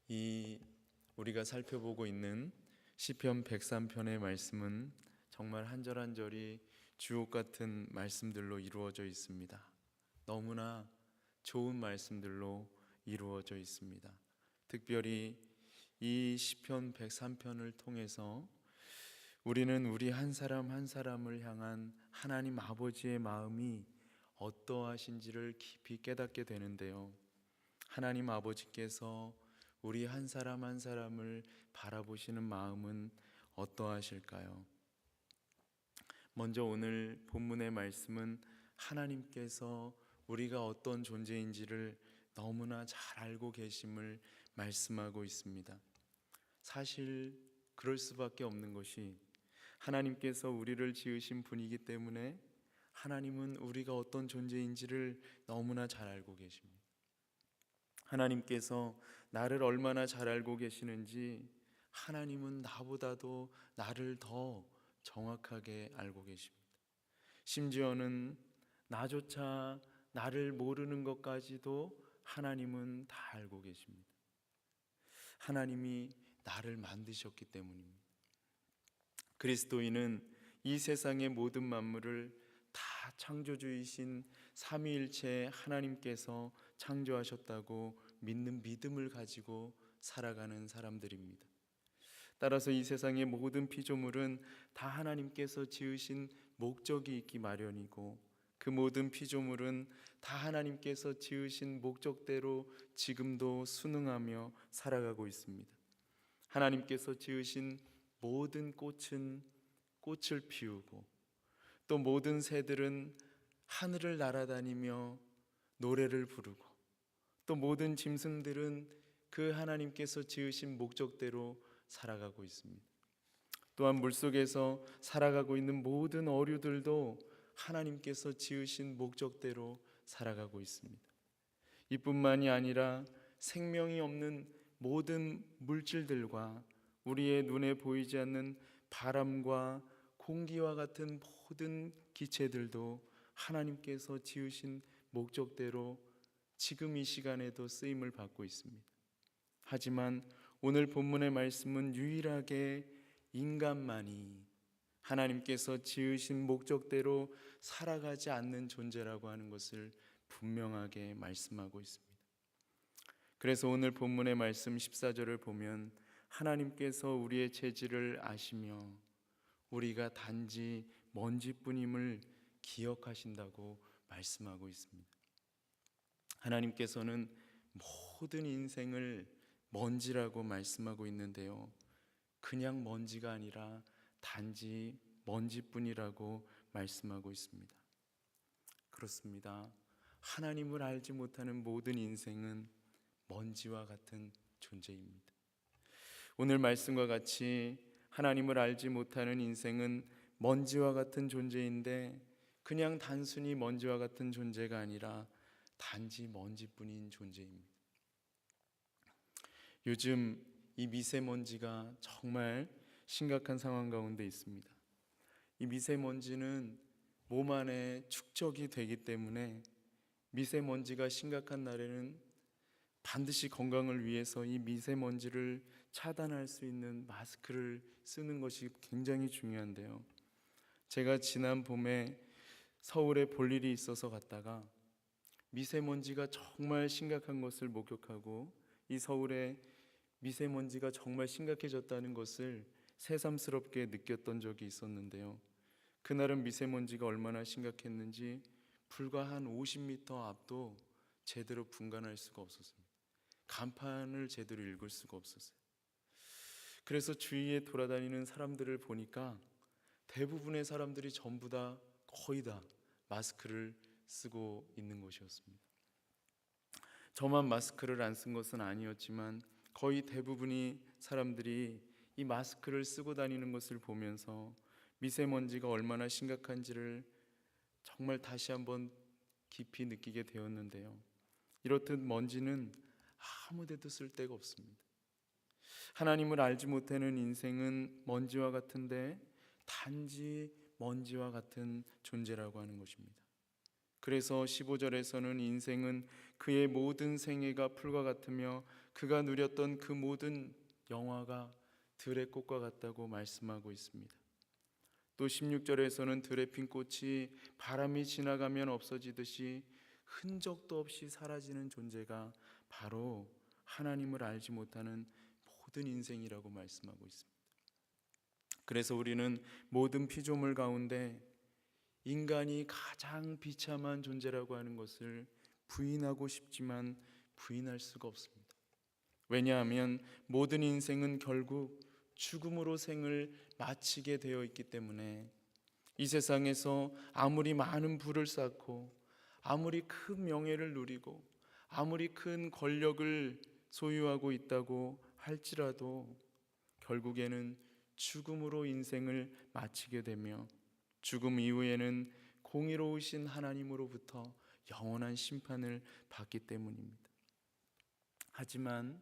이 우리가 살펴보고 있는 시편 103편의 말씀은 정말 한 절 한 절이 주옥 같은 말씀들로 이루어져 있습니다. 너무나 좋은 말씀들로 이루어져 있습니다. 특별히 이 시편 103편을 통해서 우리는 우리 한 사람 한 사람을 향한 하나님 아버지의 마음이 어떠하신지를 깊이 깨닫게 되는데요. 하나님 아버지께서 우리 한 사람 한 사람을 바라보시는 마음은 어떠하실까요? 먼저 오늘 본문의 말씀은 하나님께서 우리가 어떤 존재인지를 너무나 잘 알고 계심을 말씀하고 있습니다. 사실 그럴 수밖에 없는 것이 하나님께서 우리를 지으신 분이기 때문에 하나님은 우리가 어떤 존재인지를 너무나 잘 알고 계십니다. 하나님께서 나를 얼마나 잘 알고 계시는지 하나님은 나보다도 나를 더 정확하게 알고 계십니다. 심지어는 나조차 나를 모르는 것까지도 하나님은 다 알고 계십니다. 하나님이 나를 만드셨기 때문입니다. 그리스도인은 이 세상의 모든 만물을 다 창조주이신 삼위일체 하나님께서 창조하셨다고 믿는 믿음을 가지고 살아가는 사람들입니다. 따라서 이 세상의 모든 피조물은 다 하나님께서 지으신 목적이 있기 마련이고, 그 모든 피조물은 다 하나님께서 지으신 목적대로 지금도 순응하며 살아가고 있습니다. 하나님께서 지으신 모든 꽃은 꽃을 피우고, 또 모든 새들은 하늘을 날아다니며 노래를 부르고, 또 모든 짐승들은 그 하나님께서 지으신 목적대로 살아가고 있습니다. 또한 물속에서 살아가고 있는 모든 어류들도 하나님께서 지으신 목적대로 살아가고 있습니다. 이뿐만이 아니라 생명이 없는 모든 물질들과 우리의 눈에 보이지 않는 바람과 공기와 같은 모든 기체들도 하나님께서 지으신 목적대로 지금 이 시간에도 쓰임을 받고 있습니다. 하지만 오늘 본문의 말씀은 유일하게 인간만이 하나님께서 지으신 목적대로 살아가지 않는 존재라고 하는 것을 분명하게 말씀하고 있습니다. 그래서 오늘 본문의 말씀 14절을 보면 하나님께서 우리의 재질을 아시며 우리가 단지 먼지뿐임을 기억하신다고 말씀하고 있습니다. 하나님께서는 모든 인생을 먼지라고 말씀하고 있는데요, 그냥 먼지가 아니라 단지 먼지뿐이라고 말씀하고 있습니다. 그렇습니다. 하나님을 알지 못하는 모든 인생은 먼지와 같은 존재입니다. 오늘 말씀과 같이 하나님을 알지 못하는 인생은 먼지와 같은 존재인데, 그냥 단순히 먼지와 같은 존재가 아니라 단지 먼지뿐인 존재입니다. 요즘 이 미세먼지가 정말 심각한 상황 가운데 있습니다. 이 미세먼지는 몸 안에 축적이 되기 때문에 미세먼지가 심각한 날에는 반드시 건강을 위해서 이 미세먼지를 차단할 수 있는 마스크를 쓰는 것이 굉장히 중요한데요, 제가 지난 봄에 서울에 볼 일이 있어서 갔다가 미세먼지가 정말 심각한 것을 목격하고, 이 서울에 미세먼지가 정말 심각해졌다는 것을 새삼스럽게 느꼈던 적이 있었는데요, 그날은 미세먼지가 얼마나 심각했는지 불과 한 50m 앞도 제대로 분간할 수가 없었습니다. 간판을 제대로 읽을 수가 없었어요. 그래서 주위에 돌아다니는 사람들을 보니까 대부분의 사람들이 전부 다, 거의 다 마스크를 쓰고 있는 것이었습니다. 저만 마스크를 안 쓴 것은 아니었지만 거의 대부분의 사람들이 이 마스크를 쓰고 다니는 것을 보면서 미세먼지가 얼마나 심각한지를 정말 다시 한번 깊이 느끼게 되었는데요, 이렇듯 먼지는 아무 데도 쓸 데가 없습니다. 하나님을 알지 못하는 인생은 먼지와 같은데 단지 먼지와 같은 존재라고 하는 것입니다. 그래서 15절에서는 인생은 그의 모든 생애가 풀과 같으며 그가 누렸던 그 모든 영화가 들의 꽃과 같다고 말씀하고 있습니다. 또 16절에서는 들에 핀 꽃이 바람이 지나가면 없어지듯이 흔적도 없이 사라지는 존재가 바로 하나님을 알지 못하는 모든 인생이라고 말씀하고 있습니다. 그래서 우리는 모든 피조물 가운데 인간이 가장 비참한 존재라고 하는 것을 부인하고 싶지만 부인할 수가 없습니다. 왜냐하면 모든 인생은 결국 죽음으로 생을 마치게 되어 있기 때문에 이 세상에서 아무리 많은 부를 쌓고 아무리 큰 명예를 누리고 아무리 큰 권력을 소유하고 있다고 할지라도 결국에는 죽음으로 인생을 마치게 되며 죽음 이후에는 공의로우신 하나님으로부터 영원한 심판을 받기 때문입니다. 하지만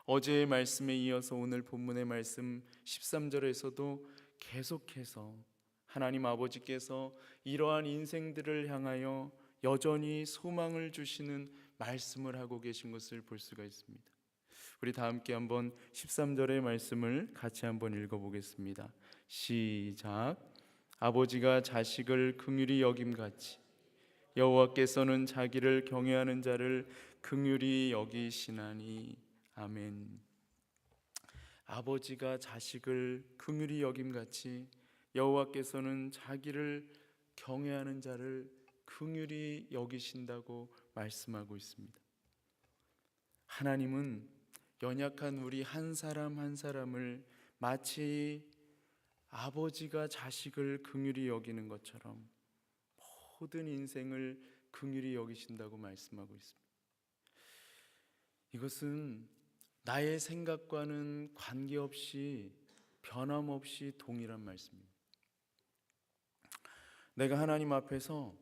어제의 말씀에 이어서 오늘 본문의 말씀 13절에서도 계속해서 하나님 아버지께서 이러한 인생들을 향하여 여전히 소망을 주시는 말씀을 하고 계신 것을 볼 수가 있습니다. 우리 다 함께 한번 13절의 말씀을 같이 한번 읽어보겠습니다. 시작. 아버지가 자식을 긍휼히 여김같이 여호와께서는 자기를 경외하는 자를 긍휼히 여기시나니. 아멘. 아버지가 자식을 긍휼히 여김같이 여호와께서는 자기를 경외하는 자를 긍휼히 여기신다고 말씀하고 있습니다. 하나님은 연약한 우리 한 사람 한 사람을 마치 아버지가 자식을 긍휼히 여기는 것처럼 모든 인생을 긍휼히 여기신다고 말씀하고 있습니다. 이것은 나의 생각과는 관계없이 변함없이 동일한 말씀입니다. 내가 하나님 앞에서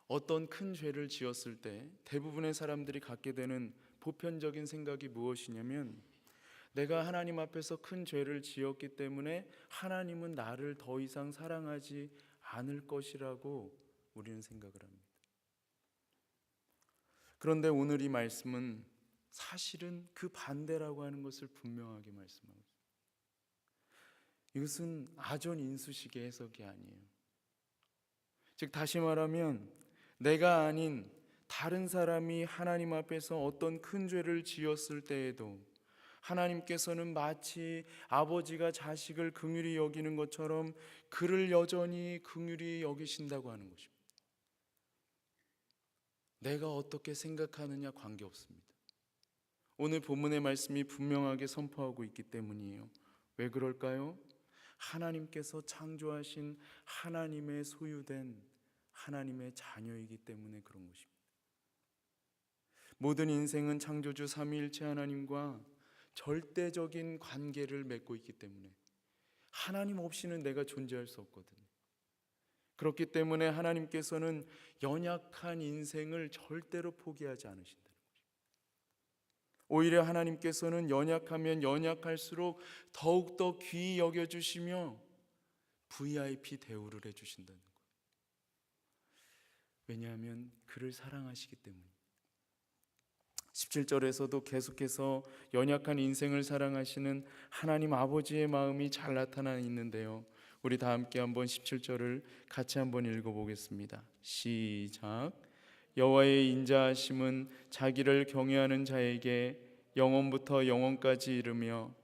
어떤 큰 죄를 지었을 때 대부분의 사람들이 갖게 되는 보편적인 생각이 무엇이냐면, 내가 하나님 앞에서 큰 죄를 지었기 때문에 하나님은 나를 더 이상 사랑하지 않을 것이라고 우리는 생각을 합니다. 그런데 오늘 이 말씀은 사실은 그 반대라고 하는 것을 분명하게 말씀하고 있습니다. 이것은 아전인수식의 해석이 아니에요. 즉 다시 말하면 내가 아닌 다른 사람이 하나님 앞에서 어떤 큰 죄를 지었을 때에도 하나님께서는 마치 아버지가 자식을 긍휼히 여기는 것처럼 그를 여전히 긍휼히 여기신다고 하는 것입니다. 내가 어떻게 생각하느냐 관계없습니다. 오늘 본문의 말씀이 분명하게 선포하고 있기 때문이에요. 왜 그럴까요? 하나님께서 창조하신 하나님의 소유된 하나님의 자녀이기 때문에 그런 것입니다. 모든 인생은 창조주 삼위일체 하나님과 절대적인 관계를 맺고 있기 때문에 하나님 없이는 내가 존재할 수 없거든요. 그렇기 때문에 하나님께서는 연약한 인생을 절대로 포기하지 않으신다는 것입니다. 오히려 하나님께서는 연약하면 연약할수록 더욱더 귀히 여겨주시며 VIP 대우를 해주신다는 거예요. 왜냐하면 그를 사랑하시기 때문입니다. 17절에서도 계속해서 연약한 인생을 사랑하시는 하나님 아버지의 마음이 잘 나타나 있는데요, 우리 다 함께 한번 17절을 같이 한번 읽어보겠습니다. 시작. 여호와의 인자하심은 자기를 경외하는 자에게 영원부터 영원까지 이르며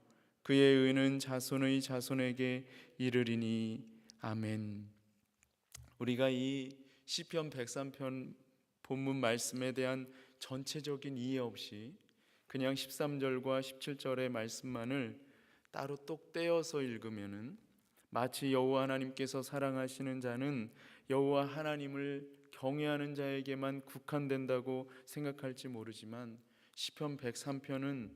그의 의는 자손의 자손에게 이르리니. 아멘. 우리가 이 시편 103편 본문 말씀에 대한 전체적인 이해 없이 그냥 13절과 17절의 말씀만을 따로 똑 떼어서 읽으면은 마치 여호와 하나님께서 사랑하시는 자는 여호와 하나님을 경외하는 자에게만 국한된다고 생각할지 모르지만 시편 103편은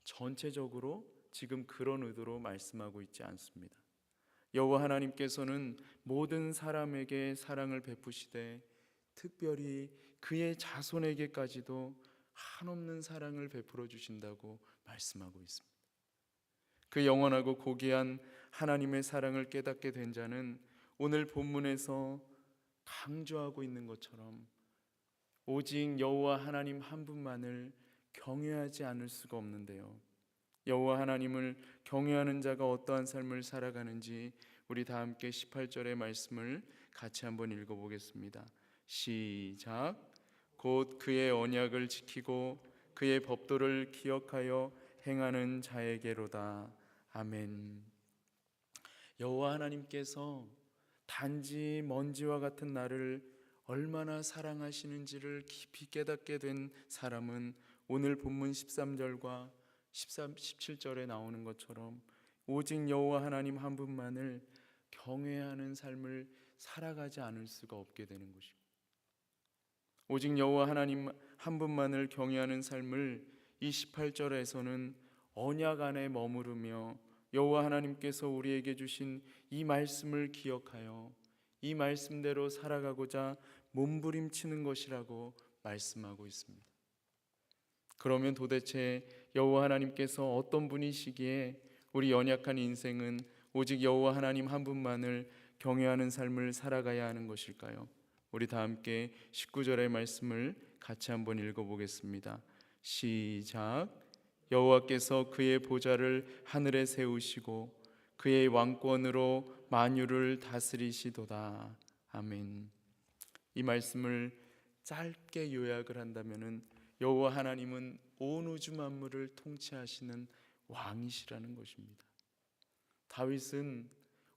전체적으로 지금 그런 의도로 말씀하고 있지 않습니다. 여호와 하나님께서는 모든 사람에게 사랑을 베푸시되 특별히 그의 자손에게까지도 한없는 사랑을 베풀어 주신다고 말씀하고 있습니다. 그 영원하고 고귀한 하나님의 사랑을 깨닫게 된 자는 오늘 본문에서 강조하고 있는 것처럼 오직 여호와 하나님 한 분만을 경외하지 않을 수가 없는데요. 여호와 하나님을 경외하는 자가 어떠한 삶을 살아가는지 우리 다 함께 18절의 말씀을 같이 한번 읽어보겠습니다. 시작. 곧 그의 언약을 지키고 그의 법도를 기억하여 행하는 자에게로다. 아멘. 여호와 하나님께서 단지 먼지와 같은 나를 얼마나 사랑하시는지를 깊이 깨닫게 된 사람은 오늘 본문 13절과 17절에 나오는 것처럼 오직 여호와 하나님 한 분만을 경외하는 삶을 살아가지 않을 수가 없게 되는 것입니다. 오직 여호와 하나님 한 분만을 경외하는 삶을 이 18절에서는 언약 안에 머무르며 여호와 하나님께서 우리에게 주신 이 말씀을 기억하여 이 말씀대로 살아가고자 몸부림치는 것이라고 말씀하고 있습니다. 그러면 도대체 여호와 하나님께서 어떤 분이시기에 우리 연약한 인생은 오직 여호와 하나님 한 분만을 경외하는 삶을 살아가야 하는 것일까요? 우리 다 함께 19절의 말씀을 같이 한번 읽어보겠습니다. 시작. 여호와께서 그의 보좌를 하늘에 세우시고 그의 왕권으로 만유를 다스리시도다. 아멘. 이 말씀을 짧게 요약을 한다면은 여호와 하나님은 온 우주 만물을 통치하시는 왕이시라는 것입니다. 다윗은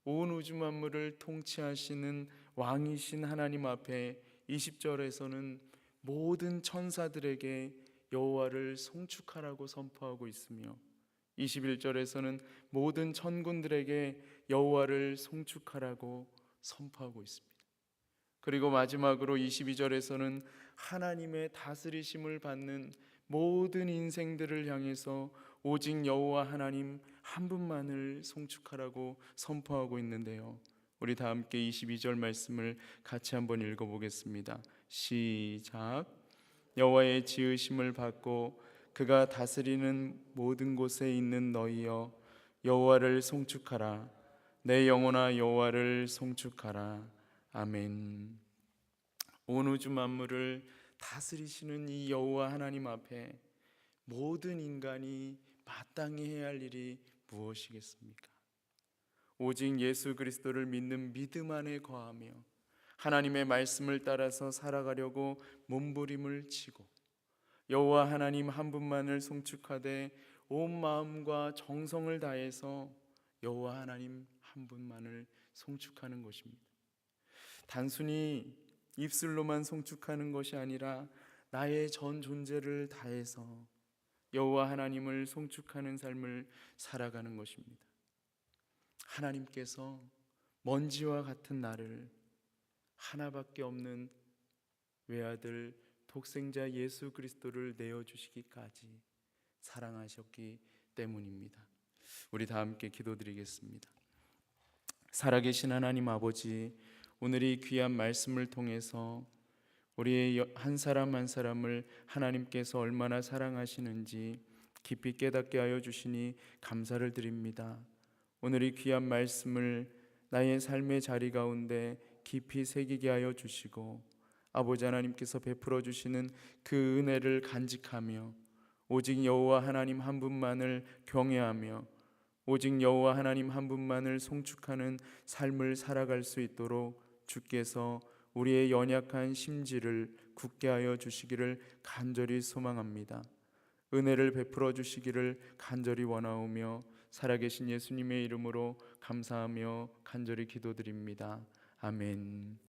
온 우주 만물을 통치하시는 왕이신 하나님 앞에 20절에서는 모든 천사들에게 여호와를 송축하라고 선포하고 있으며 21절에서는 모든 천군들에게 여호와를 송축하라고 선포하고 있습니다. 그리고 마지막으로 22절에서는 하나님의 다스리심을 받는 모든 인생들을 향해서 오직 여호와 하나님 한 분만을 송축하라고 선포하고 있는데요. 우리 다 함께 22절 말씀을 같이 한번 읽어보겠습니다. 시작. 여호와의 지으심을 받고 그가 다스리는 모든 곳에 있는 너희여 여호와를 송축하라. 내 영혼아 여호와를 송축하라. 아멘. 온 우주 만물을 다스리시는 이 여호와 하나님 앞에 모든 인간이 마땅히 해야 할 일이 무엇이겠습니까? 오직 예수 그리스도를 믿는 믿음 안에 거하며 하나님의 말씀을 따라서 살아가려고 몸부림을 치고 여호와 하나님 한 분만을 송축하되 온 마음과 정성을 다해서 여호와 하나님 한 분만을 송축하는 것입니다. 단순히 입술로만 송축하는 것이 아니라 나의 전 존재를 다해서 여호와 하나님을 송축하는 삶을 살아가는 것입니다. 하나님께서 먼지와 같은 나를 하나밖에 없는 외아들 독생자 예수 그리스도를 내어주시기까지 사랑하셨기 때문입니다. 우리 다 함께 기도드리겠습니다. 살아계신 하나님 아버지, 오늘 이 귀한 말씀을 통해서 우리의 한 사람 한 사람을 하나님께서 얼마나 사랑하시는지 깊이 깨닫게 하여 주시니 감사를 드립니다. 오늘 이 귀한 말씀을 나의 삶의 자리 가운데 깊이 새기게 하여 주시고 아버지 하나님께서 베풀어 주시는 그 은혜를 간직하며 오직 여호와 하나님 한 분만을 경외하며 오직 여호와 하나님 한 분만을 송축하는 삶을 살아갈 수 있도록 주께서 우리의 연약한 심지를 굳게 하여 주시기를 간절히 소망합니다. 은혜를 베풀어 주시기를 간절히 원하오며 살아계신 예수님의 이름으로 감사하며 간절히 기도드립니다. 아멘.